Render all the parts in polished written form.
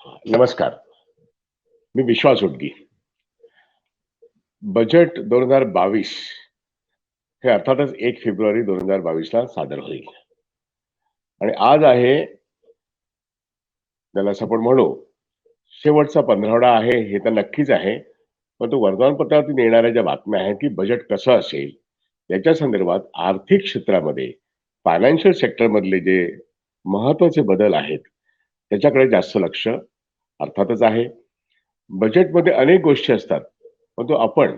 नमस्कार. मी विश्वास उटगी. बजेट 2022 हे अर्थातच 1 फेब्रुवारी 2022 ला सादर होईल. आणि आज आहे त्याला असं आपण म्हणू, शेवटचा पंधरवडा आहे हे तर नक्कीच आहे. परंतु वर्तमानपत्रातून येणाऱ्या ज्या बातम्या आहेत, की बजेट कसं असेल, याच्या संदर्भात आर्थिक क्षेत्रामध्ये फायनान्शियल सेक्टरमधले जे महत्त्वाचे बदल आहेत, त्याच्याकडे जास्त लक्ष अर्थातच आहे. बजेटमध्ये अनेक गोष्टी असतात. परंतु आपण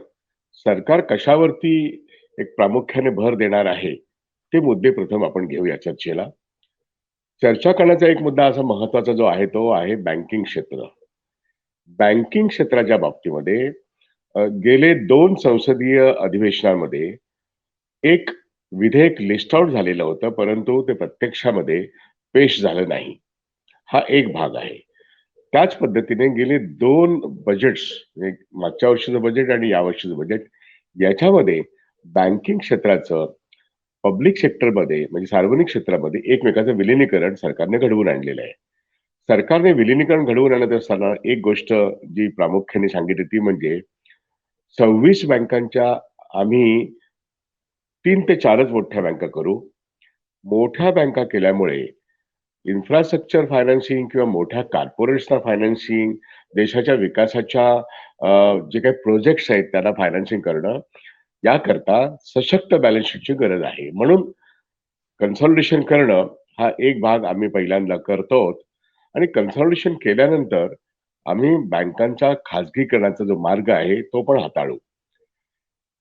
सरकार कशावरती एक प्रामुख्याने भर देणार आहे, ते मुद्दे प्रथम आपण घेऊया चर्चेला. चर्चा करण्याचा एक मुद्दा असा महत्त्वाचा जो आहे, तो आहे बँकिंग क्षेत्र. बँकिंग क्षेत्राच्या बाबतीमध्ये गेले 2 संसदीय अधिवेशनामध्ये एक विधेयक लिस्ट आउट झालेलं होतं, परंतु ते प्रत्यक्षामध्ये पेश झालं नाही. हा एक भाग आहे. त्याच पद्धतीने गेले 2 बजेट्स एक मागच्या वर्षीचं बजेट आणि यावर्षीचं बजेट याच्यामध्ये बँकिंग क्षेत्राचं पब्लिक सेक्टरमध्ये म्हणजे सार्वजनिक क्षेत्रामध्ये एकमेकाचं विलिनीकरण सरकारने घडवून आणलेलं आहे. सरकारने विलिनीकरण घडवून आणत असताना एक गोष्ट जी प्रामुख्याने सांगितली ती म्हणजे 26 बँकांच्या आम्ही 3 ते 4च मोठ्या बँका करू. मोठ्या बँका केल्यामुळे इन्फ्रास्ट्रक्चर फायनान्सिंग किंवा मोठ्या कॉर्पोरेट्सना फायनान्सिंग, देशाच्या विकासाच्या जे काही प्रोजेक्ट्स आहेत त्यांना फायनान्सिंग करणं, याकरता सशक्त बॅलन्स शीटची गरज आहे. म्हणून कन्सॉलिडेशन करणं हा एक भाग आम्ही पहिल्यांदा करतो आणि कन्सॉलिडेशन केल्यानंतर आम्ही बँकांच्या खाजगीकरणाचा जो मार्ग आहे, तो पण हाताळू.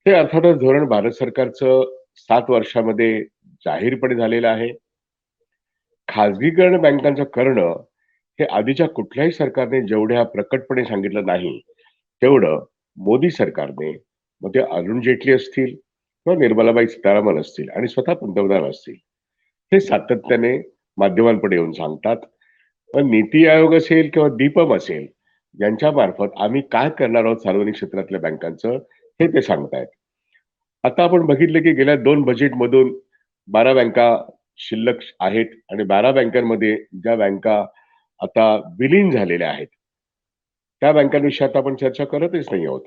हे अर्थातच धोरण भारत सरकारचं 7 वर्षामध्ये जाहीरपणे झालेलं आहे. खाजगीकरण बँकांचं करणं हे आधीच्या कुठल्याही सरकारने जेवढ्या प्रकटपणे सांगितलं नाही, तेवढं मोदी सरकारने, मग ते अरुण जेटली असतील किंवा निर्मलाबाई सीतारामन असतील आणि स्वतः पंतप्रधान असतील, हे सातत्याने माध्यमांपुढे येऊन सांगतात. पण नीती आयोग असेल किंवा दीपम असेल, यांच्या मार्फत आम्ही काय करणार आहोत सार्वजनिक क्षेत्रातल्या बँकांचं, हे ते सांगतायत. आता आपण बघितलं की गेल्या 2 बजेटमधून 12 बँका शिल्लक आहेत आणि 12 बँकांमध्ये ज्या बँका आता विलीन झालेल्या आहेत, त्या बँकांविषयी आता आपण चर्चा करतच नाही आहोत.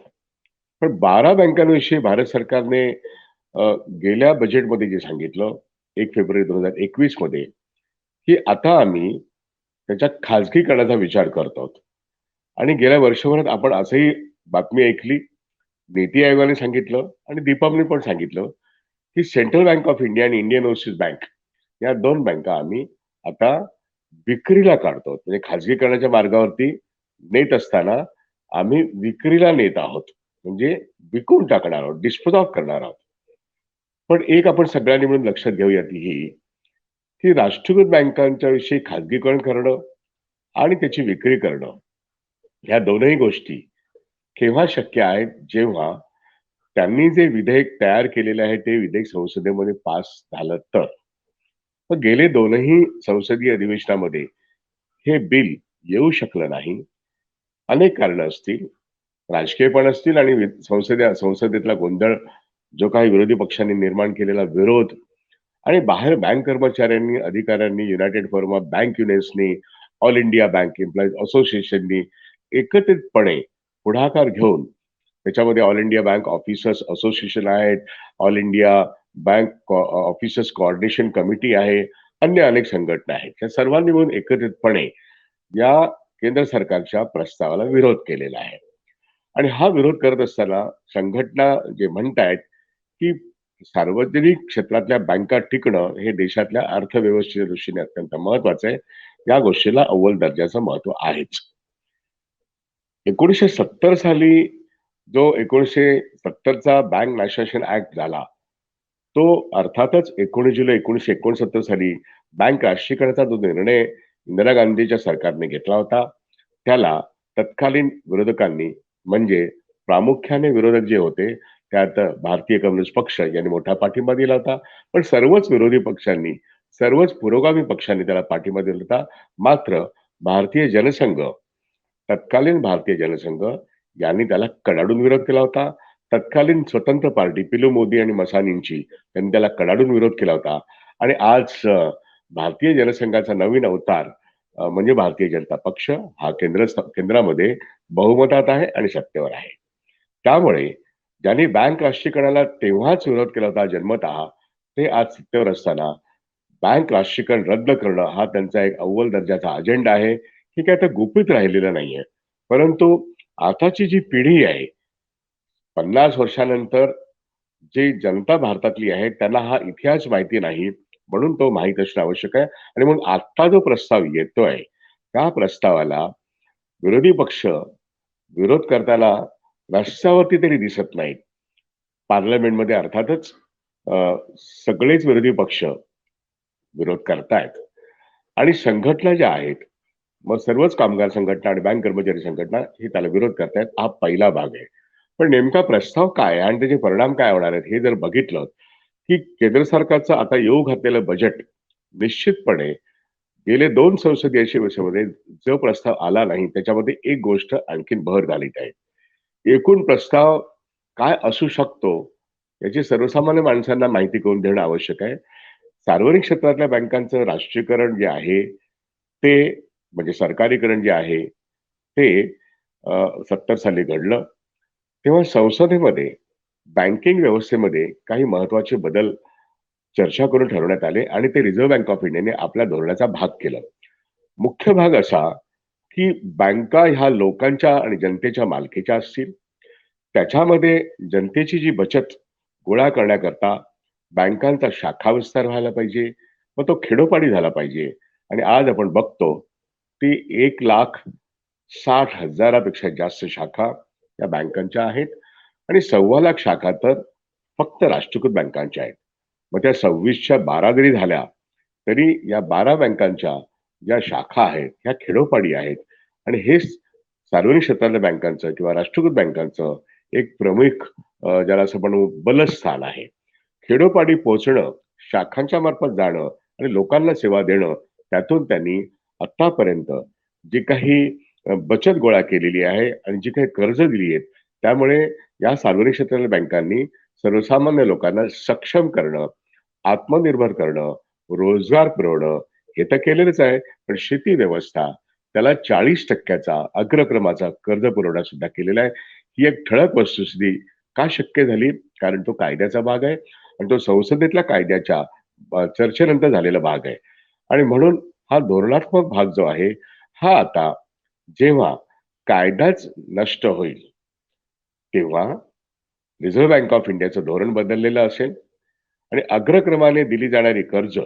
पण 12 बँकांविषयी भारत सरकारने गेल्या बजेटमध्ये जे सांगितलं 1 फेब्रुवारी 2021 मध्ये, की आता आम्ही त्याच्या खाजगीकरणाचा विचार करत आहोत. आणि गेल्या वर्षभरात आपण असंही बातमी ऐकली, नीती आयोगाने सांगितलं आणि दीपमने पण सांगितलं, की सेंट्रल बँक ऑफ इंडिया आणि इंडियन ओव्हरसीज बँक या 2 बँका आम्ही आता विक्रीला काढतो. म्हणजे खाजगीकरणाच्या मार्गावरती नेत असताना आम्ही विक्रीला नेत आहोत. म्हणजे विकून टाकणार आहोत, डिस्पोज ऑफ करणार आहोत. पण एक आपण सगळ्यांनी मिळून लक्षात घेऊयात ही, की राष्ट्रीयकृत बँकांच्या विषयी खाजगीकरण करणं आणि त्याची विक्री करणं, ह्या दोनही गोष्टी केव्हा शक्य आहेत, जेव्हा त्यांनी जे विधेयक तयार केलेलं आहे, ते विधेयक संसदेमध्ये पास झालं तर. मग गेले 2ही संसदीय अधिवेशनामध्ये हे बिल येऊ शकलं नाही. अनेक कारणं असतील, राजकीय पण असतील आणि संसदेतला गोंधळ, जो काही विरोधी पक्षांनी निर्माण केलेला विरोध आणि बाहेर बँक कर्मचाऱ्यांनी, अधिकाऱ्यांनी, युनायटेड फोरम ऑफ बँक युनियन्सनी, ऑल इंडिया बँक एम्प्लॉईज असोसिएशननी एकत्रितपणे पुढाकार घेऊन त्याच्यामध्ये all India bank officers association आहेत, all India bank officers coordination committee आहे, अन्य अनेक संघटना आहेत. या सर्वांनी मिळून एकत्रितपणे या केंद्र सरकारच्या प्रस्तावाला विरोध केलेला आहे. आणि हा विरोध करत असताना संघटना जे म्हणतायत, की सार्वजनिक क्षेत्रातल्या बँका टिकणं हे देशातल्या अर्थव्यवस्थेच्या दृष्टीने अत्यंत महत्वाचं आहे. या गोष्टीला अव्वल दर्जाचं महत्व आहेच. 1970 साली जो 1970 चा बँक नॅशनलायझेशन ॲक्ट झाला, तो अर्थातच 19 जुलै 1969 साली बँक राष्ट्रीयकरणाचा जो निर्णय इंदिरा गांधीच्या सरकारने घेतला होता, त्याला तत्कालीन विरोधकांनी म्हणजे प्रामुख्याने विरोधक जे होते, त्यात भारतीय कम्युनिस्ट पक्ष यांनी मोठा पाठिंबा दिला होता. पण सर्वच विरोधी पक्षांनी, सर्वच पुरोगामी पक्षांनी त्याला पाठिंबा दिला होता. मात्र भारतीय जनसंघ, तत्कालीन भारतीय जनसंघ यांनी त्याला कडाडून विरोध केला होता. तत्कालीन स्वतंत्र पार्टी पिलू मोदी आणि मसानींची त्यांनी त्याला कडाडून विरोध केला होता. आणि आज भारतीय जनसंघाचा नवीन अवतार म्हणजे भारतीय जनता पक्ष हा केंद्रामध्ये बहुमतात आहे आणि सत्तेवर आहे. त्यामुळे ज्यांनी बँक राष्ट्रीयकरणाला तेव्हाच विरोध केला होता जन्मतः, ते आज सत्तेवर असताना बँक राष्ट्रीयकरण रद्द करणं हा त्यांचा एक अव्वल दर्जाचा अजेंडा आहे. हे काही आता गुपित राहिलेलं नाहीये. परंतु आताची जी पिढी आहे, 50 वर्षानंतर जी जनता भारतातली आहे त्यांना हा इतिहास माहिती नाही. म्हणून तो माहीत असणं आवश्यक आहे आणि मग आत्ता जो प्रस्ताव येतोय, त्या प्रस्तावाला विरोधी पक्ष विरोध करताना रस्त्यावरती तरी दिसत नाहीत. पार्लमेंटमध्ये अर्थातच अ, सगळेच विरोधी पक्ष विरोध करतायत आणि संघटना ज्या आहेत, मग सर्वच कामगार संघटना आणि बँक कर्मचारी संघटना हे त्याला विरोध करतायत. हा पहिला भाग आहे. पण नेमका प्रस्ताव काय आहे आणि त्याचे परिणाम काय होणार आहेत हे जर बघितलं, की केंद्र सरकारचं आता येऊ घातलेलं बजेट निश्चितपणे गेले 2 संसदीय अधिवेशनामध्ये जो प्रस्ताव आला नाही, त्याच्यामध्ये एक गोष्ट आणखीन भर घालीत आहे. एकूण प्रस्ताव काय असू शकतो, याची सर्वसामान्य माणसांना माहिती करून देणं आवश्यक आहे. सार्वजनिक क्षेत्रातल्या बँकांचं राष्ट्रीयकरण जे आहे, ते म्हणजे सरकारीकरण जे आहे, ते 70 साली घडलं. तेव्हा संसदेमध्ये बँकिंग व्यवस्थेमध्ये काही महत्त्वाचे बदल चर्चा करून ठरवण्यात आले आणि ते रिझर्व्ह बँक ऑफ इंडियाने आपल्या धोरणाचा भाग केलं. मुख्य भाग असा, की बँका ह्या लोकांच्या आणि जनतेच्या मालकीच्या असतील. त्याच्यामध्ये जनतेची जी बचत गोळा करण्याकरता बँकांचा शाखा विस्तार व्हायला पाहिजे. मग तो खेडोपाडी झाला पाहिजे आणि आज आपण बघतो, ती 1,60,000 पेक्षा जास्त शाखा या बँकांच्या आहेत आणि 2.25 लाख शाखा तर फक्त राष्ट्रीयकृत बँकांच्या आहेत. मग त्या 26च्या 12 जरी झाल्या, तरी या 12 बँकांच्या ज्या शाखा आहेत, ह्या खेडोपाडी आहेत आणि हेच सार्वजनिक क्षेत्रातल्या बँकांचं किंवा राष्ट्रीयकृत बँकांचं एक प्रमुख ज्याला असं म्हणू बलस्थान आहे. खेडोपाडी पोहोचणं, शाखांच्या मार्फत जाणं आणि लोकांना सेवा देणं, त्यातून त्यांनी आत्तापर्यंत जी काही बचत गोळा केलेली आहे आणि जी काही कर्ज दिली आहेत, त्यामुळे या सार्वजनिक क्षेत्रातल्या बँकांनी सर्वसामान्य लोकांना सक्षम करणं, आत्मनिर्भर करणं, रोजगार पुरवणं हे तर केलेलंच आहे. पण शेती व्यवस्था त्याला 40% चा अग्रक्रमाचा कर्ज पुरवठा सुद्धा केलेला आहे. ही एक ठळक वस्तुस्थिती का शक्य झाली? कारण तो कायद्याचा भाग आहे आणि तो संसदेतल्या कायद्याच्या चर्चेनंतर झालेला भाग आहे. आणि म्हणून हा धोरणात्मक भाग जो आहे, हा आता जेव्हा कायदाच नष्ट होईल, तेव्हा रिझर्व्ह बँक ऑफ इंडियाचं धोरण बदललेलं असेल आणि अग्रक्रमाने दिली जाणारी कर्ज,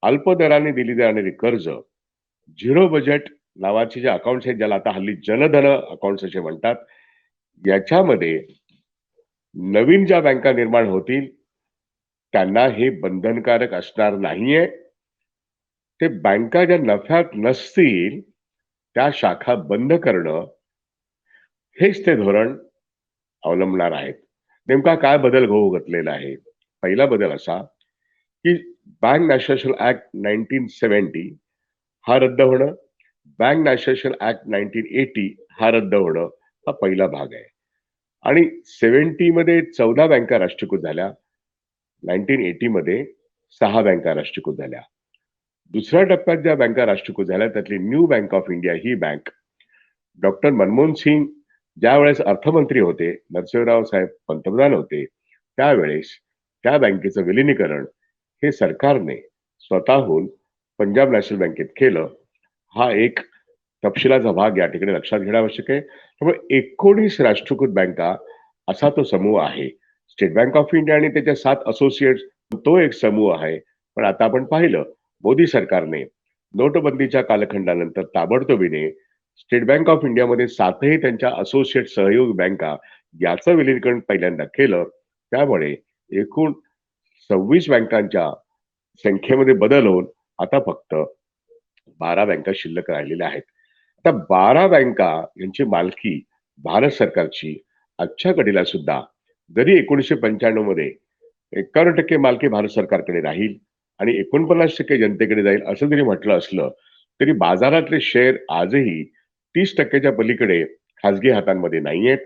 अल्प दराने दिली जाणारी कर्ज, झिरो बजेट नावाचे जे अकाउंट्स आहेत, ज्याला आता हल्ली जनधन अकाउंट्स असे म्हणतात, याच्यामध्ये नवीन ज्या बँका निर्माण होतील, त्यांना हे बंधनकारक असणार नाहीये. ते बँका ज्या नफ्यात नसतील, त्या शाखा बंद करणं, हेच ते धोरण अवलंबणार आहेत. नेमका काय बदल होऊ घातलेला आहे? पहिला बदल असा, की बँक नॅशनल ॲक्ट 1970 हा रद्द होणं, बँक नॅशनल ॲक्ट 1980 हा रद्द होणं, हा पहिला भाग आहे. आणि 70 मध्ये 14 बँका राष्ट्रीयकृत झाल्या. 1980 मध्ये 6 बँका राष्ट्रीयकृत झाल्या. दुसऱ्या टप्प्यात ज्या बँका राष्ट्रीयकृत झाल्या त्यातली न्यू बँक ऑफ इंडिया ही बँक डॉक्टर मनमोहन सिंग ज्यावेळेस अर्थमंत्री होते, नरसिंहराव साहेब पंतप्रधान होते, त्यावेळेस त्या बँकेचं विलिनीकरण हे सरकारने स्वतःहून पंजाब नॅशनल बँकेत केलं. हा एक तपशिलाचा भाग या ठिकाणी लक्षात घेणं आवश्यक आहे. त्यामुळे 19 राष्ट्रीयकृत बँका असा तो समूह आहे. स्टेट बँक ऑफ इंडिया आणि त्याच्या 7 असोसिएट्स तो एक समूह आहे. पण आता आपण पाहिलं मोदी सरकारने नोटबंदीच्या कालखंडानंतर ताबडतोबीने स्टेट बँक ऑफ इंडियामध्ये 7ही त्यांच्या असोसिएट सहयोगी बँका याचं विलीनीकरण पहिल्यांदा केलं. त्यामुळे एकूण 26 बँकांच्या संख्येमध्ये बदल होऊन आता फक्त 12 बँका शिल्लक राहिलेल्या आहेत. आता 12 बँका यांची मालकी भारत सरकारची आजच्या घडीला सुद्धा जरी 1995 मध्ये 51% मालकी भारत सरकारकडे राहील आणि 49% जनतेकडे जाईल असं जरी म्हटलं असलं, तरी बाजारातले शेअर आजही 30% च्या पलीकडे खाजगी हातांमध्ये नाहीयेत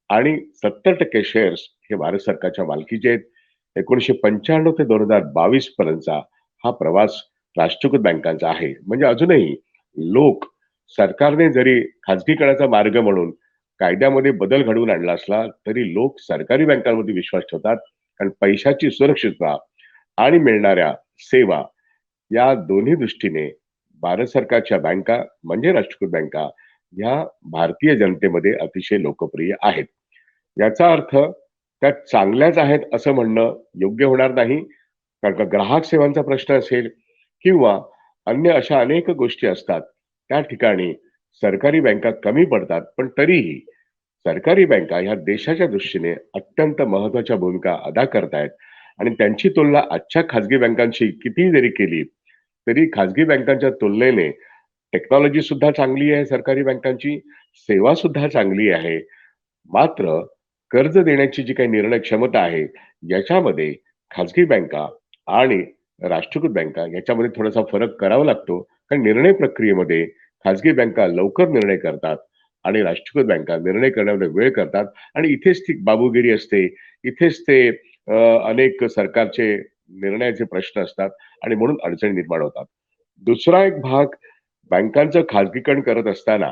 आणि 70% शेअर्स हे भारत सरकारच्या मालकीचे आहेत. 1995 ते 2022 पर्यंतचा हा प्रवास राष्ट्रीयकृत बँकांचा आहे. म्हणजे अजूनही लोक सरकारने जरी खाजगीकरणाचा मार्ग म्हणून कायद्यामध्ये बदल घडवून आणला असला, तरी लोक सरकारी बँकांमध्ये विश्वास ठेवतात. कारण पैशाची सुरक्षितता आणि मिळणाऱ्या सेवा या दोन्ही दृष्टीने भारत सरकारच्या बँका म्हणजे राष्ट्रीयकृत बँका ह्या भारतीय जनतेमध्ये अतिशय लोकप्रिय आहेत. याचा अर्थ त्या चांगल्याच आहेत असं म्हणणं योग्य होणार नाही. कारण का ग्राहक सेवांचा प्रश्न असेल किंवा अन्य अशा अनेक गोष्टी असतात. त्या ठिकाणी सरकारी बँका कमी पडतात. पण तरीही सरकारी बँका ह्या देशाच्या दृष्टीने अत्यंत महत्त्वाच्या भूमिका अदा करतायत आणि त्यांची तुलना आजच्या खाजगी बँकांशी कितीही जरी केली, तरी खाजगी बँकांच्या तुलनेने टेक्नॉलॉजी सुद्धा चांगली आहे सरकारी बँकांची, सेवा सुद्धा चांगली आहे. मात्र कर्ज देण्याची जी काही निर्णय क्षमता आहे, याच्यामध्ये खाजगी बँका आणि राष्ट्रीयकृत बँका याच्यामध्ये थोडासा फरक करावा लागतो. कारण निर्णय प्रक्रियेमध्ये खाजगी बँका लवकर निर्णय करतात आणि राष्ट्रीयकृत बँका निर्णय करण्यामध्ये वेळ करतात आणि इथेच ती बाबूगिरी असते. इथेच ते अनेक सरकारचे निर्णयाचे प्रश्न असतात आणि म्हणून अडचणी निर्माण होतात. दुसरा एक भाग बँकांचं खाजगीकरण करत असताना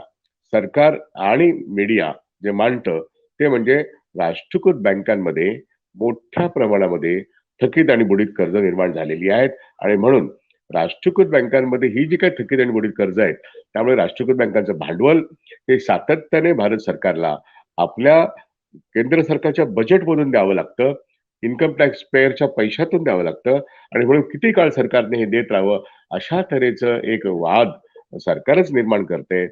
सरकार आणि मीडिया जे मांडतं ते म्हणजे राष्ट्रीयकृत बँकांमध्ये मोठ्या प्रमाणामध्ये थकीत आणि बुडीत कर्ज निर्माण झालेली आहेत आणि म्हणून राष्ट्रीयकृत बँकांमध्ये ही जी काही थकीत आणि बुडीत कर्ज आहेत, त्यामुळे राष्ट्रीयकृत बँकांचं भांडवल हे सातत्याने भारत सरकारला आपल्या केंद्र सरकारच्या बजेटमधून द्यावं लागतं. इन्कम टॅक्स पेयरच्या पैशातून द्यावं लागतं आणि म्हणून किती काळ सरकारने हे देत राहावं, अशा तऱ्हेचं एक वाद सरकारच निर्माण करते.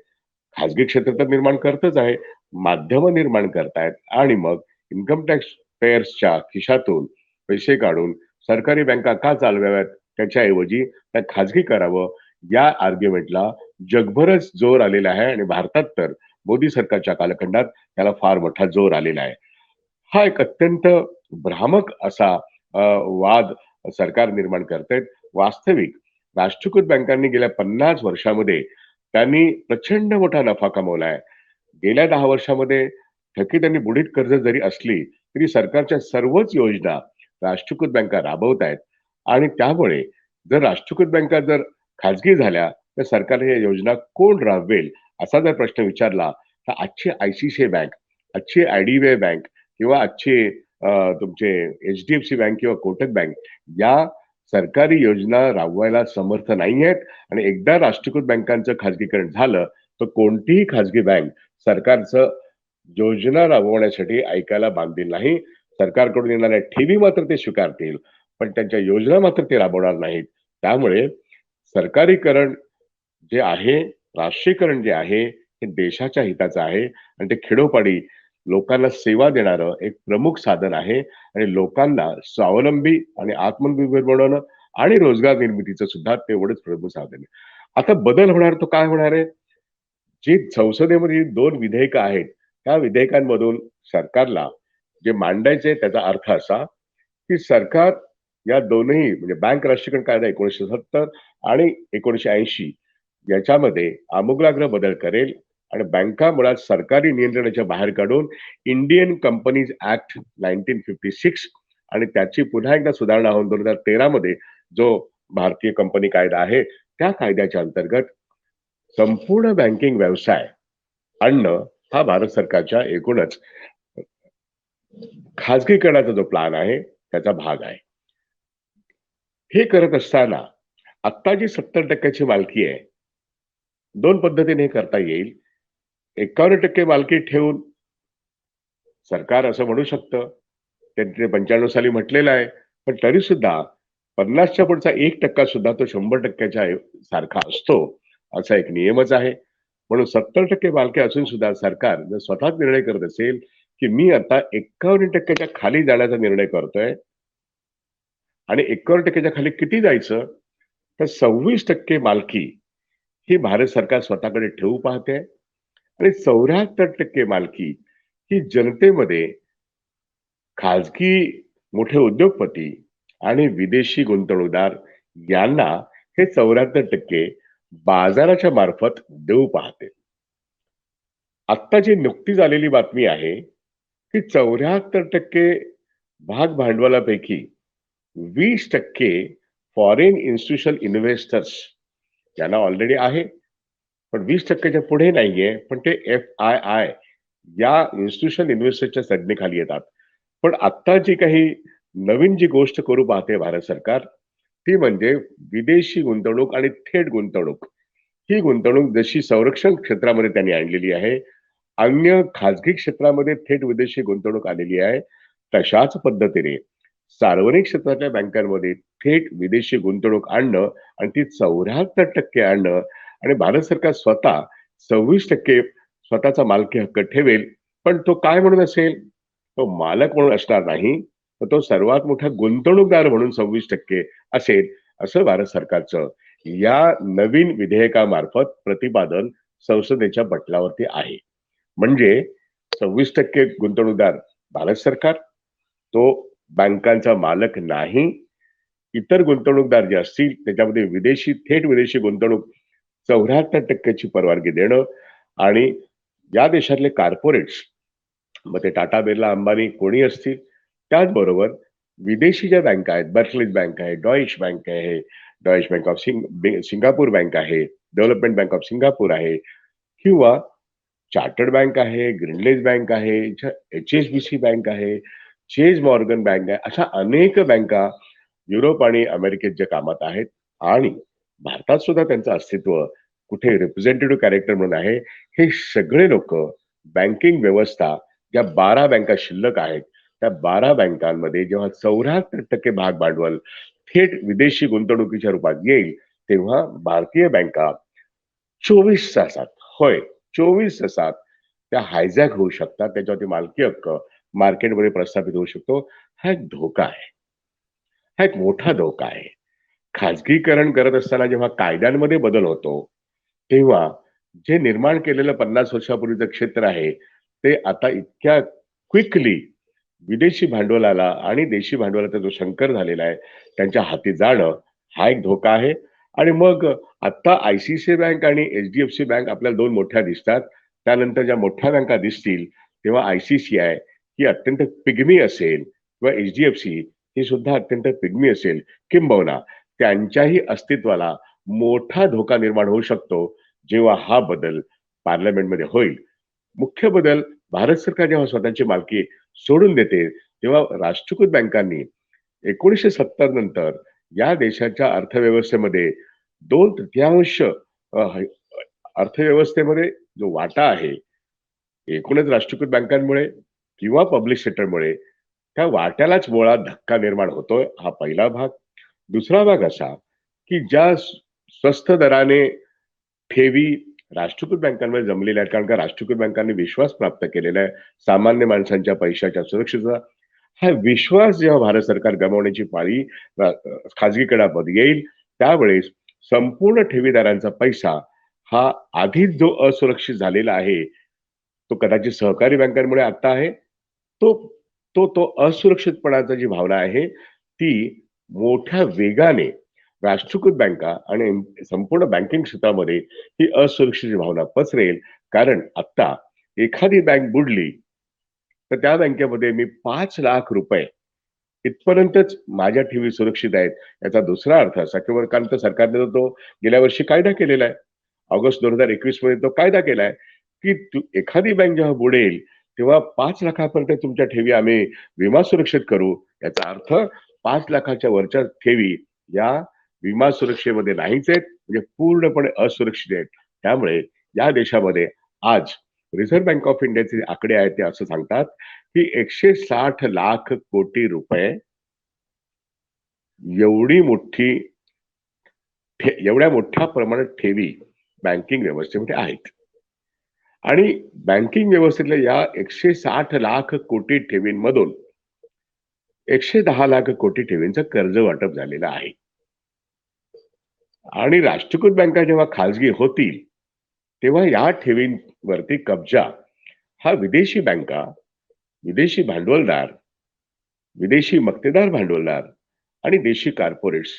खाजगी क्षेत्र तर निर्माण करतच आहे. माध्यमं निर्माण करतायत आणि मग इन्कम टॅक्स पेयर्सच्या खिशातून पैसे काढून सरकारी बँका का चालवाव्यात, त्याच्याऐवजी त्या खाजगी करावं, या आर्ग्युमेंटला जगभरच जोर आलेला आहे आणि भारतात तर मोदी सरकारच्या कालखंडात त्याला फार मोठा जोर आलेला आहे. हा एक अत्यंत भ्रामक असा वाद सरकार निर्माण करतायत. वास्तविक राष्ट्रीयकृत बँकांनी गेल्या 50 वर्षामध्ये त्यांनी प्रचंड मोठा नफा कमवला आहे. गेल्या 10 वर्षामध्ये थकीत आणि बुडीत कर्ज जरी असली, तरी सरकारच्या सर्वच योजना राष्ट्रीयकृत बँका राबवतायत आणि त्यामुळे जर राष्ट्रीयकृत बँका जर खाजगी झाल्या, तर सरकारने या योजना कोण राबवेल? असा जर प्रश्न विचारला, तर आजची आय-सी-सी-आय बँक, आजची आय-डी-बी-आय बँक किंवा आजची तुमचे एच-डी-एफ-सी बँक किंवा कोटक बँक या सरकारी योजना राबवायला समर्थ नाहीयेत आणि एकदा राष्ट्रीयकृत बँकांचं खाजगीकरण झालं, तर कोणतीही खाजगी बँक सरकारचं योजना राबवण्यासाठी ऐकायला बांधील नाही. सरकारकडून येणाऱ्या ठेवी मात्र ते स्वीकारतील, पण त्यांच्या योजना मात्र ते राबवणार नाहीत. त्यामुळे सरकारीकरण जे आहे, राष्ट्रीयकरण जे आहे, हे देशाच्या हिताचं आहे आणि ते खेडोपाडी लोकांना सेवा देणारं एक प्रमुख साधन आहे आणि लोकांना स्वावलंबी आणि आत्मनिर्भर बनवणं आणि रोजगार निर्मितीचं सुद्धा तेवढंच प्रमुख साधन आहे. आता बदल होणार तो काय होणार आहे? जी संसदेमध्ये 2 विधेयकं आहेत, त्या विधेयकांमधून सरकारला जे मांडायचे त्याचा अर्थ असा, की सरकार या दोनही म्हणजे बँक राष्ट्रीयकरण कायदा 1970 आणि 1980 याच्यामध्ये आमूलाग्र बदल करेल आणि बँका मुळात सरकारी नियंत्रणाच्या बाहेर काढून इंडियन कंपनीज ऍक्ट 1956 आणि त्याची पुन्हा एकदा सुधारणा होऊन 2013 मध्ये जो भारतीय कंपनी कायदा आहे, त्या कायद्याच्या अंतर्गत संपूर्ण बँकिंग व्यवसाय आणणं हा भारत सरकारच्या एकूणच खाजगीकरणाचा जो प्लॅन आहे, त्याचा भाग आहे. हे करत असताना आत्ता जी 70% ची मालकी आहे, 2 पद्धतीने हे करता येईल. 51% मालकी ठेवून सरकार असं म्हणू शकतं, त्यांनी 95 साली म्हटलेलं आहे. पण तरी सुद्धा 50च्या पुढचा 1% सुद्धा तो 100% सारखा असतो, असा एक नियमच आहे. म्हणून 70% मालकी असून सुद्धा सरकार जर स्वतःच निर्णय करत असेल, की मी आता 51% च्या खाली जाण्याचा निर्णय करतोय आणि 51% च्या खाली किती जायचं? तर 26% मालकी ही भारत सरकार स्वतःकडे ठेवू पाहते आणि 74% मालकी ही जनतेमध्ये खाजगी मोठे उद्योगपती आणि विदेशी गुंतवणूकदार यांना हे 74% बाजाराच्या मार्फत देऊ पाहते. आत्ता जी नुकतीच आलेली बातमी आहे, की 74% भाग भांडवलापैकी 20% फॉरेन इन्स्टिट्यूशनल इन्व्हेस्टर्स ज्यांना ऑलरेडी आहे. पण 20%च्या पुढे नाहीये. पण ते एफ-आय-आय या इन्स्टिट्यूशनल इन्व्हेस्टर्सच्या संज्ञेखाली येतात. पण आत्ता जी काही नवीन जी गोष्ट करू पाहते भारत सरकार, ती म्हणजे विदेशी गुंतवणूक आणि थेट गुंतवणूक. ही गुंतवणूक जशी संरक्षण क्षेत्रामध्ये त्यांनी आणलेली आहे, अन्य खाजगी क्षेत्रामध्ये थेट विदेशी गुंतवणूक आलेली आहे. तशाच पद्धतीने सार्वजनिक क्षेत्रातल्या बँकांमध्ये थेट विदेशी गुंतवणूक आणणं आणि ती 74% आणणं आणि भारत सरकार स्वतः 26% स्वतःचा मालकी हक्क ठेवेल. पण तो काय म्हणून असेल? तो मालक म्हणून असणार नाही, तर तो सर्वात मोठा गुंतवणूकदार म्हणून 26% असेल, असं भारत सरकारचं या नवीन विधेयकामार्फत प्रतिपादन संसदेच्या पटलावरती आहे. म्हणजे 26% गुंतवणूकदार भारत सरकार, तो बँकांचा मालक नाही. इतर गुंतवणूकदार जे असतील त्याच्यामध्ये थेट विदेशी गुंतवणूक 74% ची परवानगी देणं आणि या देशातले कॉर्पोरेट्स मग ते टाटा, बिर्ला, अंबानी कोणी असतील. त्याचबरोबर विदेशी ज्या बँका आहेत, बार्क्लेज बँक आहे, डॉइश बँक आहे, Deutsch bank of Singapore bank आहे, डेव्हलपमेंट बँक ऑफ सिंगापूर आहे किंवा चार्टर्ड बँक आहे, ग्रीनलेज बँक आहे, एच-एस-बी-सी बँक आहे, चेज मॉर्गन बँक आहे. अशा अनेक बँका युरोप आणि अमेरिकेत ज्या कामात आहेत आणि भारतात सुद्धा त्यांचं अस्तित्व कुठे रिप्रेझेंटेटिव्ह कॅरेक्टर म्हणून आहे. हे सगळे लोकं बँकिंग व्यवस्था ज्या 12 बँका शिल्लक आहेत, त्या 12 बँकांमध्ये जेव्हा 74% भाग भांडवल थेट विदेशी गुंतवणुकीच्या रूपात येईल, तेव्हा भारतीय बँका 24 तासात, होय 24 तासात त्या हायजॅक होऊ शकतात. त्याच्यावरती मालकी हक्क मार्केटमध्ये प्रस्थापित होऊ शकतो. हा एक धोका आहे. हा एक मोठा धोका आहे. खाजगीकरण करत असताना जेव्हा कायद्यांमध्ये बदल होतो, तेव्हा जे निर्माण केलेलं 50 वर्षापूर्वीचं क्षेत्र आहे, ते आता इतक्या क्विकली विदेशी भांडवलाला आणि देशी भांडवलाचा जो संकर झालेला आहे, त्यांच्या हाती जाणं हा एक धोका आहे. आणि मग आता आय-सी-सी बँक आणि एच-डी-एफ-सी बँक आपल्याला 2 मोठ्या दिसतात. त्यानंतर ज्या मोठ्या बँका दिसतील, तेव्हा आय-सी-सी-आय ही अत्यंत पिग्मी असेल किंवा एच-डी-एफ-सी ही सुद्धा अत्यंत पिग्मी असेल. किंबहुना त्यांच्याही अस्तित्वाला मोठा धोका निर्माण होऊ शकतो, जेव्हा हा बदल पार्लमेंटमध्ये होईल. मुख्य बदल भारत सरकार जेव्हा स्वतःची मालकी सोडून देते, तेव्हा राष्ट्रीयकृत बँकांनी 1970 नंतर या देशाच्या अर्थव्यवस्थेमध्ये 2/3 अर्थव्यवस्थेमध्ये जो वाटा आहे, एकूणच राष्ट्रीयकृत बँकांमुळे किंवा पब्लिक सेक्टरमुळे त्या वाट्यालाच मुळात धक्का निर्माण होतोय. हा पहिला भाग. दुसरा भाग असा, की ज्या स्वस्त दराने ठेवी राष्ट्रीयकृत बँकांमध्ये जमलेल्या आहेत. कारण का राष्ट्रीयकृत बँकांनी विश्वास प्राप्त केलेला आहे सामान्य माणसांच्या पैशाच्या सुरक्षेचा. हा विश्वास जेव्हा भारत सरकार गमावण्याची पाळी खाजगीकरणामध्ये येईल, त्यावेळेस संपूर्ण ठेवीदारांचा पैसा हा आधीच जो असुरक्षित झालेला आहे, तो कदाचित सहकारी बँकांमुळे आता आहे. तो तो असुरक्षितपणाची जी भावना आहे, ती मोठ्या वेगाने राष्ट्रीयकृत बँका आणि संपूर्ण बँकिंग क्षेत्रामध्ये ही असुरक्षेची भावना पसरेल. कारण आता एखादी बँक बुडली, तर त्या बँकेमध्ये मी ₹5,00,000 इथपर्यंतच माझ्या ठेवी सुरक्षित आहेत. याचा दुसरा अर्थ असा किंवा कारण तर सरकारने तो गेल्या वर्षी कायदा केलेला आहे. ऑगस्ट 2021 मध्ये तो कायदा केलाय, की एखादी बँक जेव्हा बुडेल, तेव्हा 5,00,000 पर्यंत तुमच्या ठेवी आम्ही विमा सुरक्षित करू. याचा अर्थ 5,00,000च्या वरच्या ठेवी या विमा सुरक्षेमध्ये नाहीच आहेत, म्हणजे पूर्णपणे असुरक्षित आहेत. त्यामुळे या देशामध्ये आज रिझर्व्ह बँक ऑफ इंडियाचे आकडे आहेत ते असं सांगतात, की 160,00,000 कोटी रुपये एवढी मोठी एवढ्या मोठ्या प्रमाणात ठेवी बँकिंग व्यवस्थेमध्ये आहेत. आणि बँकिंग व्यवस्थेतल्या या 160,00,000 कोटी ठेवींमधून 110,00,000 कोटी ठेवींचं कर्ज वाटप झालेलं आहे. आणि राष्ट्रीयकृत बँका जेव्हा खाजगी होतील, तेव्हा या ठेवींवरती कब्जा हा विदेशी बँका, विदेशी भांडवलदार, विदेशी मक्तेदार भांडवलदार आणि देशी कॉर्पोरेट्स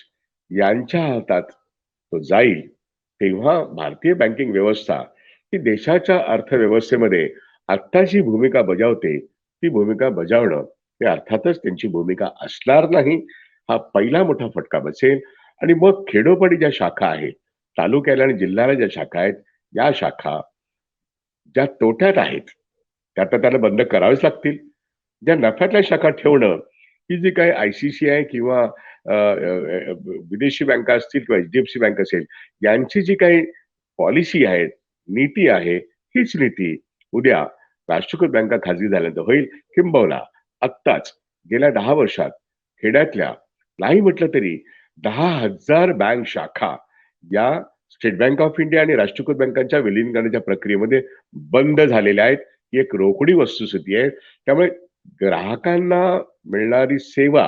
यांच्या हातात तो जाईल. तेव्हा भारतीय बँकिंग व्यवस्था ही देशाच्या अर्थव्यवस्थेमध्ये आत्ता जी भूमिका बजावते, ती भूमिका बजावणं हे अर्थातच त्यांची भूमिका असणार नाही. हा पहिला मोठा फटका बसेल. आणि मग खेडोपाडी ज्या शाखा आहेत, तालुक्याला आणि जिल्ह्याला ज्या शाखा आहेत, या शाखा ज्या तोट्यात आहेत, त्या तर त्याला बंद करावेच लागतील. ज्या नफ्यातल्या शाखा ठेवणं, ही जी काही आय-सी-सी-आय किंवा विदेशी बँका असतील किंवा एच-डी-एफ-सी बँक असेल, यांची जी काही पॉलिसी आहे, नीती आहे, हीच नीती उद्या राष्ट्रीयकृत बँका खाजगी झाल्यानंतर होईल. किंबहुना आत्ताच गेल्या 10 वर्षात खेड्यातल्या नाही म्हटलं तरी 10,000 बँक शाखा या स्टेट बँक ऑफ इंडिया आणि राष्ट्रीयकृत बँकांच्या विलीनीकरणाच्या प्रक्रियेमध्ये बंद झालेल्या आहेत. ही एक रोकडी वस्तुस्थिती आहे. त्यामुळे ग्राहकांना मिळणारी सेवा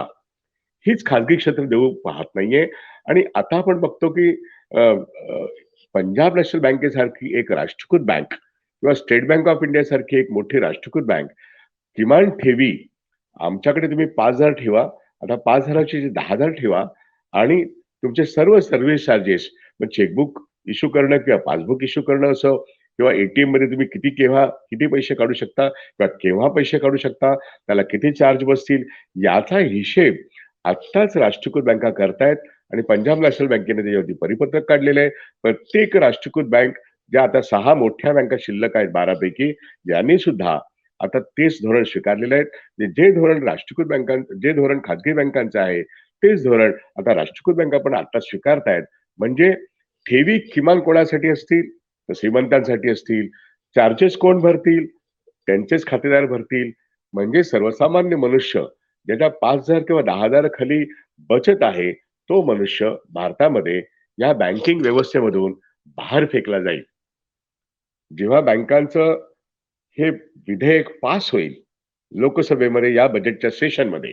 हीच खाजगी क्षेत्र देऊ पाहत नाहीये आणि आता आपण बघतो की पंजाब नॅशनल बँकेसारखी एक राष्ट्रीयकृत बँक किंवा स्टेट बँक ऑफ इंडिया सारखी एक मोठी राष्ट्रीयकृत बँक किमान ठेवी आमच्याकडे तुम्ही 5,000 ठेवा. आता 5,000ची 10,000 ठेवा आणि तुमचे सर्व सर्व्हिस चार्जेस मग चेकबुक इश्यू करणं किंवा पासबुक इश्यू करणं असो किंवा एटीएम मध्ये तुम्ही केव्हा किती पैसे काढू शकता किंवा केव्हा पैसे काढू शकता, त्याला किती चार्ज बसतील याचा हिशेब आत्ताच राष्ट्रीयकृत बँका करतायत आणि पंजाब नॅशनल बँकेने त्याच्यावरती परिपत्रक काढलेलं आहे. प्रत्येक राष्ट्रीयकृत बँक ज्या आता 6 मोठ्या बँका शिल्लक आहेत 12 पैकी, यांनी सुद्धा आता तेच धोरण स्वीकारलेलं आहे. जे धोरण राष्ट्रीयकृत जे धोरण खाजगी बँकांचं आहे, तेच धोरण आता राष्ट्रीयकृत बँका पण आता स्वीकारतायत. म्हणजे ठेवी किमान कोणासाठी असतील? तर श्रीमंतांसाठी असतील. चार्जेस कोण भरतील? त्यांचेच खातेदार भरतील. म्हणजे सर्वसामान्य मनुष्य ज्याच्या 5,000 किंवा 10,000 खाली बचत आहे, तो मनुष्य भारतामध्ये या बँकिंग व्यवस्थेमधून बाहेर फेकला जाईल. जेव्हा बँकांचं हे विधेयक पास होईल लोकसभेमध्ये या बजेटच्या सेशनमध्ये,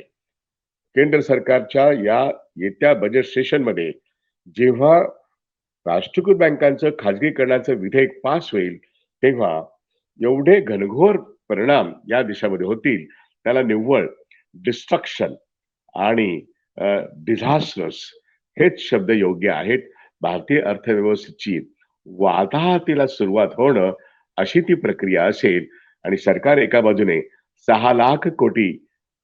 केंद्र सरकारच्या या येत्या बजेट सेशनमध्ये जेव्हा राष्ट्रीयकृत बँकांचं खाजगीकरणाचं विधेयक पास होईल, तेव्हा एवढे घनघोर परिणाम या देशामध्ये होतील, त्याला निव्वळ डिस्ट्रक्शन आणि डिझास्टर्स हेच शब्द योग्य आहेत. भारतीय अर्थव्यवस्थेची वाताहतीला सुरुवात होणं अशी ती प्रक्रिया असेल आणि सरकार एका बाजूने 6,00,000 कोटी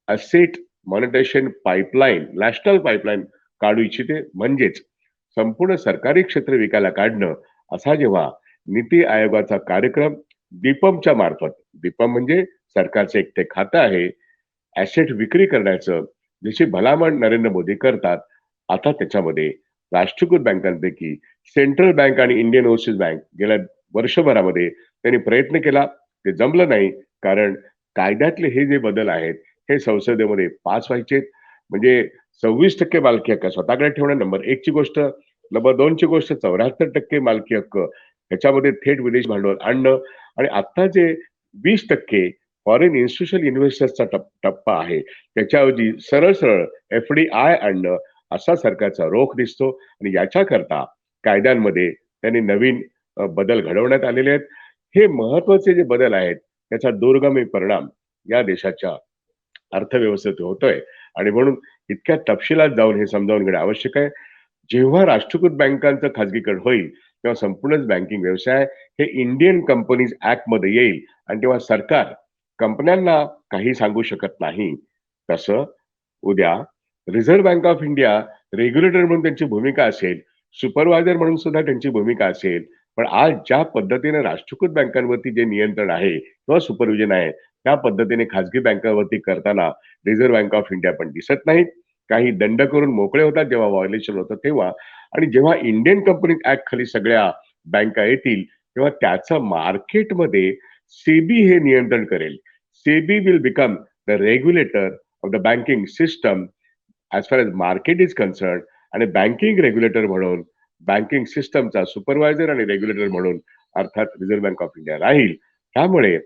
asset monetization pipeline, national pipeline काढू इच्छिते. म्हणजेच संपूर्ण सरकारी क्षेत्र विकायला काढणं असा जेव्हा नीती आयोगाचा कार्यक्रम दीपमच्या मार्फत, दीपम म्हणजे सरकारचं एक ते खातं आहे, ॲसेट विक्री करण्याचं, जशी भलामण नरेंद्र मोदी करतात. आता त्याच्यामध्ये राष्ट्रीयकृत बँकांपैकी सेंट्रल बँक आणि इंडियन ओव्हरसीज बँक गेल्या वर्षभरामध्ये त्यांनी प्रयत्न केला. ते जमलं नाही. कारण कायद्यातले हे जे बदल आहेत, हे संसदेमध्ये पास व्हायचेत. म्हणजे 26% मालकी हक्क स्वतःकडे ठेवणं नंबर 1 ची गोष्ट. नंबर 2 ची गोष्ट 74% मालकी हक्क ह्याच्यामध्ये थेट विदेशी भांडवल आणणं आणि आता जे 20% फॉरेन इन्स्टिट्यूशनल इन्व्हेस्टर्सचा टप्पा आहे, त्याच्याऐवजी सरळ-सरळ एफ-डी-आय आणणं असा सरकारचा रोख दिसतो आणि याच्याकरता कायद्यांमध्ये त्यांनी नवीन बदल घडवण्यात आलेले आहेत. हे महत्वाचे जे बदल आहेत, त्याचा दूरगामी परिणाम या देशाच्या अर्थव्यवस्थेत होतोय आणि म्हणून इतक्या तपशिलात जाऊन हे समजावून घेणं आवश्यक आहे. जेव्हा राष्ट्रीयकृत बँकांचं खाजगीकरण होईल, तेव्हा संपूर्णच बँकिंग व्यवसाय हे इंडियन कंपनीज ऍक्टमध्ये येईल आणि तेव्हा सरकार कंपन्यांना काही सांगू शकत नाही. तसं उद्या reserve bank of India regulator म्हणून त्यांची भूमिका असेल, सुपरवायझर म्हणून सुद्धा त्यांची भूमिका असेल. पण आज ज्या पद्धतीने राष्ट्रीयकृत बँकांवरती जे नियंत्रण आहे किंवा सुपरविजन आहे, त्या पद्धतीने खाजगी बँकांवरती करताना रिझर्व्ह बँक ऑफ इंडिया पण दिसत नाहीत. काही दंड करून मोकळे होतात जेव्हा व्हायोलेशन होतं तेव्हा. आणि जेव्हा इंडियन कंपनी ऍक्ट खाली सगळ्या बँका येतील, तेव्हा त्याचं मार्केटमध्ये सेबी हे नियंत्रण करेल. SEBI will become the regulator of the banking system as far as market is concern आणि बँकिंग रेग्युलेटर म्हणून बँकिंग सिस्टमचा सुपरवायझर आणि रेग्युलेटर म्हणून अर्थात रिझर्व्ह बँक ऑफ इंडिया राहील. त्यामुळे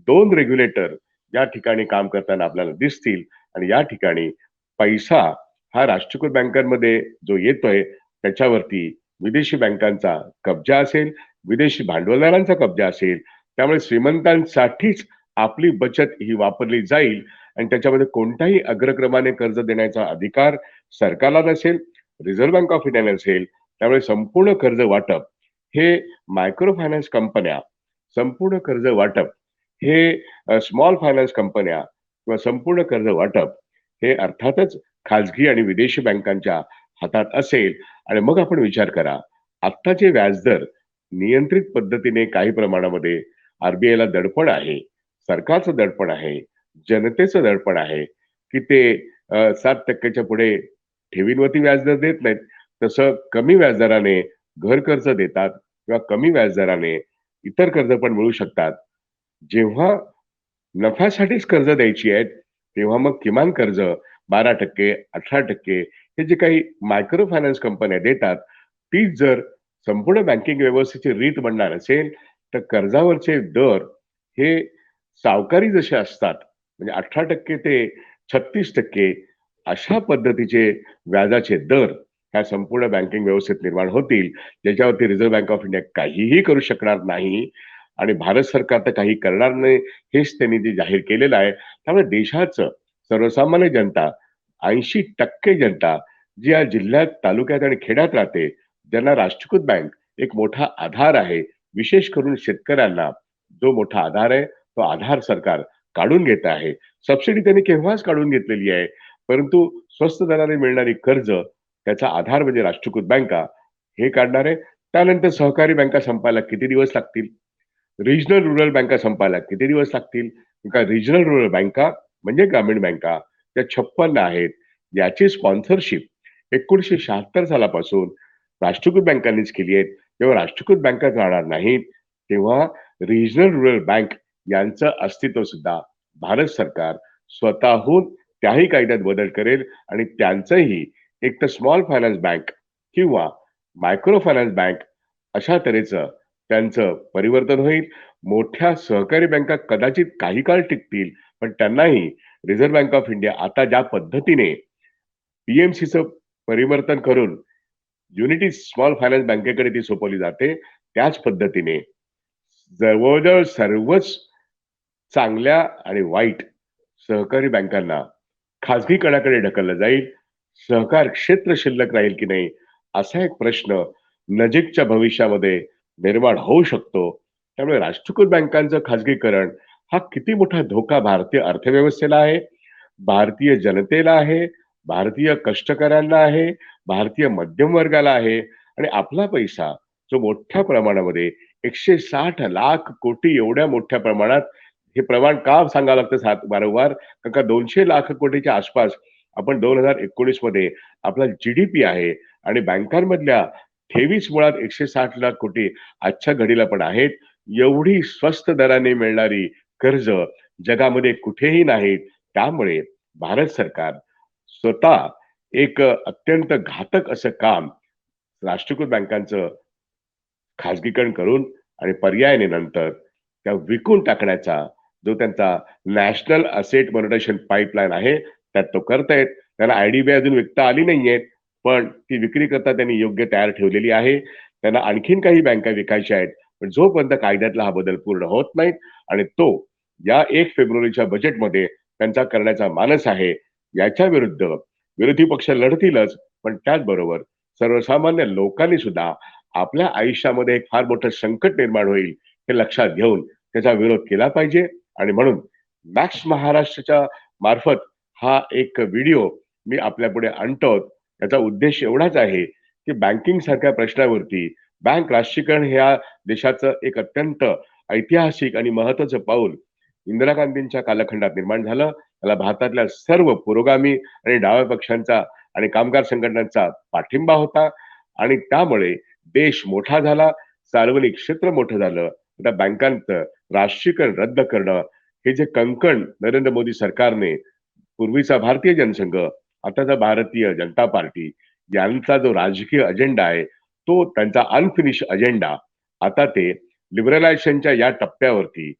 2 रेग्युलेटर या ठिकाणी काम करताना आपल्याला दिसतील आणि या ठिकाणी पैसा हा राष्ट्रीयकृत बँकांमध्ये जो येतोय त्याच्यावरती विदेशी बँकांचा कब्जा असेल, विदेशी भांडवलदारांचा कब्जा असेल. त्यामुळे श्रीमंतांसाठीच आपली बचत ही वापरली जाईल आणि त्याच्यामध्ये कोणत्याही अग्रक्रमाने कर्ज देण्याचा अधिकार सरकारला नसेल, रिझर्व्ह बँक ऑफ इंडिया नसेल. त्यामुळे संपूर्ण कर्ज वाटप हे मायक्रो फायनान्स कंपन्या, संपूर्ण कर्ज वाटप हे स्मॉल फायनान्स कंपन्या किंवा संपूर्ण कर्ज वाटप हे अर्थातच खाजगी आणि विदेशी बँकांच्या हातात असेल. आणि मग आपण विचार करा, आत्ताचे व्याजदर नियंत्रित पद्धतीने काही प्रमाणामध्ये आरबीआयला दडपण आहे, सरकारचं दडपण आहे, जनतेचं दडपण आहे, की ते 7% पुढे ठेवींवरती व्याजदर देत नाहीत. तसं कमी व्याजदराने घर कर्ज देतात किंवा कमी व्याजदराने इतर कर्ज पण मिळू शकतात. जेव्हा नफ्यासाठीच कर्ज द्यायची आहेत, तेव्हा मग किमान कर्ज 12% 18% हे जे काही मायक्रो फायनान्स कंपन्या देतात, तीच जर संपूर्ण बँकिंग व्यवस्थेची रीत बनणार असेल, तर कर्जावरचे दर हे सावकारी जसे असतात, म्हणजे 18% ते 36% अशा पद्धतीचे व्याजाचे दर ह्या संपूर्ण बँकिंग व्यवस्थेत निर्माण होतील, ज्याच्यावरती रिझर्व्ह बँक ऑफ इंडिया काहीही करू शकणार नाही आणि भारत सरकार तर काही करणार नाही, हेच त्यांनी जे जाहीर केलेलं आहे. त्यामुळे देशाचं सर्वसामान्य जनता 80% जनता जी या जिल्ह्यात, तालुक्यात आणि खेड्यात राहते, ज्यांना राष्ट्रीयकृत बँक एक मोठा आधार आहे. विशेष करून शेतकऱ्यांना जो मोठा आधार आहे, तो आधार सरकार काढून घेत आहे. सबसिडी त्यांनी केव्हाच काढून घेतलेली आहे. परंतु स्वस्त दराने मिळणारी कर्ज, त्याचा आधार म्हणजे राष्ट्रीयकृत बँका हे काढणार आहे. त्यानंतर सहकारी बँका संपायला किती दिवस लागतील? रिजनल रुरल बँका संपायला किती दिवस लागतील? का रिजनल रुरल बँका म्हणजे ग्रामीण बँका त्या 56 आहेत. याची स्पॉन्सरशिप 1976 सालापासून राष्ट्रीयकृत बँकांनीच केली आहे. जेव्हा राष्ट्रीयकृत बँका राहणार नाहीत, तेव्हा रिजनल रुरल बँक यांचं अस्तित्व सुद्धा भारत सरकार स्वतःहून त्याही कायद्यात बदल करेल आणि त्यांचंही एक तर स्मॉल फायनान्स बँक किंवा मायक्रो फायनान्स बँक अशा तऱ्हेचं त्यांचं परिवर्तन होईल. मोठ्या सहकारी बँका कदाचित काही काळ टिकतील, पण त्यांनाही रिझर्व्ह बँक ऑफ इंडिया आता ज्या पद्धतीने पी-एम-सीचं परिवर्तन करून युनिटी स्मॉल फायनान्स बँकेकडे ती सोपवली जाते, त्याच पद्धतीने जवळ सर्वच चांगल्या आणि वाईट सहकारी बँकांना खाजगीकरणाकडे ढकललं जाईल. सहकार क्षेत्र शिल्लक राहील की नाही, असा एक प्रश्न नजीकच्या भविष्यामध्ये निर्माण होऊ शकतो. त्यामुळे राष्ट्रीयकृत बँकांचं खाजगीकरण हा किती मोठा धोका भारतीय अर्थव्यवस्थेला आहे, भारतीय जनतेला आहे, भारतीय कष्टकऱ्यांना आहे, भारतीय मध्यम वर्गाला आहे आणि आपला पैसा जो मोठ्या प्रमाणामध्ये 160 लाख कोटी एवढ्या मोठ्या प्रमाणात हे प्रमाण का सांगावं लागतं वारंवार? कारण का 200 लाख कोटीच्या आसपास आपण 2019 मध्ये आपला जी-डी-पी आहे आणि बँकांमधल्या ठेवीच मुळात 160 लाख कोटी आजच्या घडीला पण आहेत. एवढी स्वस्त दराने मिळणारी कर्ज जगामध्ये कुठेही नाहीत. त्यामुळे भारत सरकार स्वतः एक अत्यंत घातक असं काम राष्ट्रीयकृत बँकांचं खाजगीकरण करून आणि पर्यायाने नंतर त्या विकून टाकण्याचा जो त्यांचा नॅशनल असेट मॉनिटायझेशन पाईपलाईन आहे, त्यात तो करतायत. त्यांना आय-डी-बी अजून विकता आली नाहीये, पण ती विक्री करता त्यांनी योग्य तयार ठेवलेली आहे. त्यांना आणखीन काही बँका विकायच्या आहेत. पण जोपर्यंत कायद्यातला हा बदल पूर्ण होत नाही आणि तो या 1 फेब्रुवारीच्या बजेटमध्ये त्यांचा करण्याचा मानस आहे. याच्या विरुद्ध विरोधी पक्ष लढतीलच, पण त्याचबरोबर सर्वसामान्य लोकांनी सुद्धा आपल्या आयुष्यामध्ये एक फार मोठं संकट निर्माण होईल, हे लक्षात घेऊन त्याचा विरोध केला पाहिजे आणि म्हणून मॅक्स महाराष्ट्राच्या मार्फत हा एक व्हिडिओ मी आपल्यापुढे आणतो. त्याचा उद्देश एवढाच आहे, की बँकिंग सारख्या प्रश्नावरती बँक राष्ट्रीयकरण ह्या देशाचं एक अत्यंत ऐतिहासिक आणि महत्वाचं पाऊल इंदिरा गांधींच्या कालखंडात निर्माण झालं. त्याला भारतातल्या सर्व पुरोगामी आणि डाव्या पक्षांचा आणि कामगार संघटनांचा पाठिंबा होता आणि त्यामुळे देश मोठा झाला, सार्वजनिक क्षेत्र मोठं झालं. आता बँकांचं राष्ट्रीयकरण रद्द करणं हे जे कंकण नरेंद्र मोदी सरकारने पूर्वीचा भारतीय जनसंघ, आताचा भारतीय जनता पार्टी यांचा जो राजकीय अजेंडा आहे, तो त्यांचा अनफिनिश अजेंडा आता ते लिबरलायझेशनच्या या टप्प्यावरती,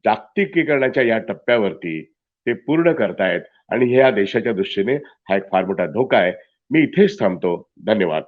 जागतिकीकरणाच्या या टप्प्यावरती ते पूर्ण करतायत आणि हे या देशाच्या दृष्टीने हा एक फार मोठा धोका आहे. मी इथेच थांबतो. धन्यवाद.